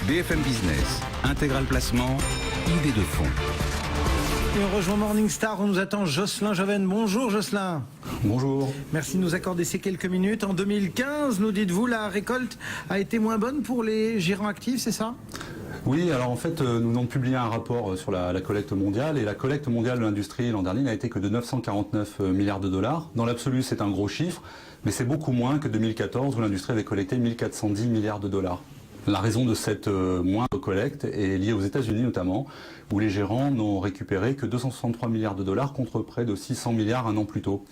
BFM Business, Intégral Placement, idée de fonds. Et on rejoint Morningstar, on nous attend Jocelyn Joven. Bonjour Jocelyn. Bonjour. Merci de nous accorder ces quelques minutes. En 2015, nous dites-vous, la récolte a été moins bonne pour les gérants actifs, c'est ça ? Oui, alors en fait, nous venons de publier un rapport sur la collecte mondiale, et la collecte mondiale de l'industrie l'an dernier n'a été que de 949 milliards de dollars. Dans l'absolu, c'est un gros chiffre, mais c'est beaucoup moins que 2014 où l'industrie avait collecté 1410 milliards de dollars. La raison de cette moindre collecte est liée aux États-Unis notamment, où les gérants n'ont récupéré que 263 milliards de dollars contre près de 600 milliards un an plus tôt.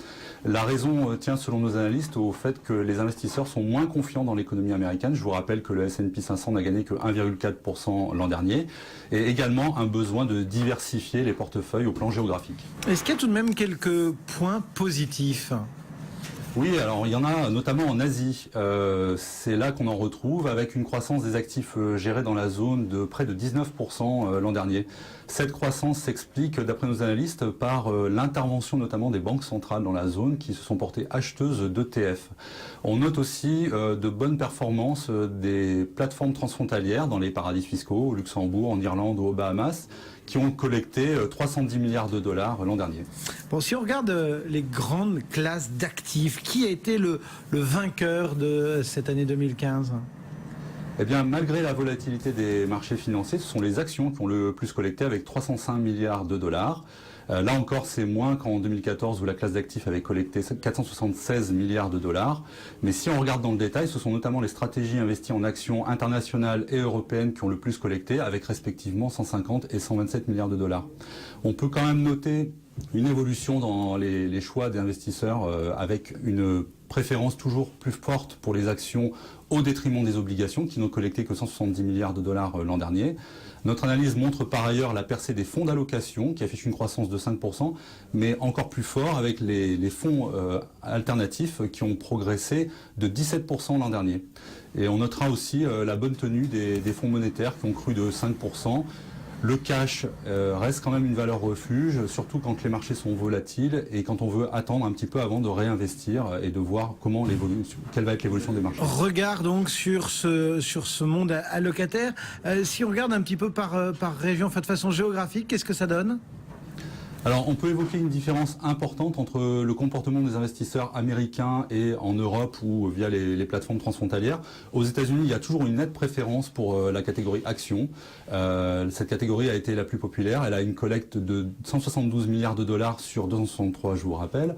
La raison tient selon nos analystes au fait que les investisseurs sont moins confiants dans l'économie américaine. Je vous rappelle que le S&P 500 n'a gagné que 1,4% l'an dernier, et également un besoin de diversifier les portefeuilles au plan géographique. Est-ce qu'il y a tout de même quelques points positifs ? Oui, alors il y en a notamment en Asie. C'est là qu'on en retrouve avec une croissance des actifs gérés dans la zone de près de 19% l'an dernier. Cette croissance s'explique, d'après nos analystes, par l'intervention notamment des banques centrales dans la zone qui se sont portées acheteuses d'ETF. On note aussi de bonnes performances des plateformes transfrontalières dans les paradis fiscaux, au Luxembourg, en Irlande ou aux Bahamas, qui ont collecté 310 milliards de dollars l'an dernier. Bon, si on regarde les grandes classes d'actifs, qui a été le vainqueur de cette année 2015 ? Eh bien, malgré la volatilité des marchés financiers, ce sont les actions qui ont le plus collecté avec 305 milliards de dollars. Là encore, c'est moins qu'en 2014 où la classe d'actifs avait collecté 476 milliards de dollars. Mais si on regarde dans le détail, ce sont notamment les stratégies investies en actions internationales et européennes qui ont le plus collecté, avec respectivement 150 et 127 milliards de dollars. On peut quand même noter une évolution dans les choix des investisseurs avec une préférence toujours plus forte pour les actions au détriment des obligations qui n'ont collecté que 170 milliards de dollars l'an dernier. Notre analyse montre par ailleurs la percée des fonds d'allocation qui affichent une croissance de 5%, mais encore plus fort avec les fonds alternatifs qui ont progressé de 17% l'an dernier. Et on notera aussi la bonne tenue des fonds monétaires qui ont cru de 5%. Le cash reste quand même une valeur refuge, surtout quand les marchés sont volatiles et quand on veut attendre un petit peu avant de réinvestir et de voir quelle va être l'évolution des marchés. Regard donc sur ce monde allocataire. Si on regarde un petit peu par région, enfin de façon géographique, qu'est-ce que ça donne ? Alors, on peut évoquer une différence importante entre le comportement des investisseurs américains et en Europe ou via les plateformes transfrontalières. Aux États-Unis, il y a toujours une nette préférence pour la catégorie action. Cette catégorie a été la plus populaire. Elle a une collecte de 172 milliards de dollars sur 263, je vous rappelle.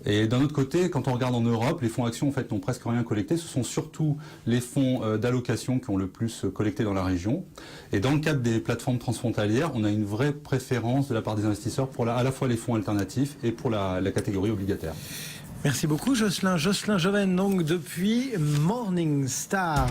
Et d'un autre côté, quand on regarde en Europe, les fonds actions en fait n'ont presque rien collecté. Ce sont surtout les fonds d'allocation qui ont le plus collecté dans la région. Et dans le cadre des plateformes transfrontalières, on a une vraie préférence de la part des investisseurs pour à la fois les fonds alternatifs et pour la catégorie obligataire. Merci beaucoup Jocelyn. Jocelyn Joven, donc depuis Morningstar.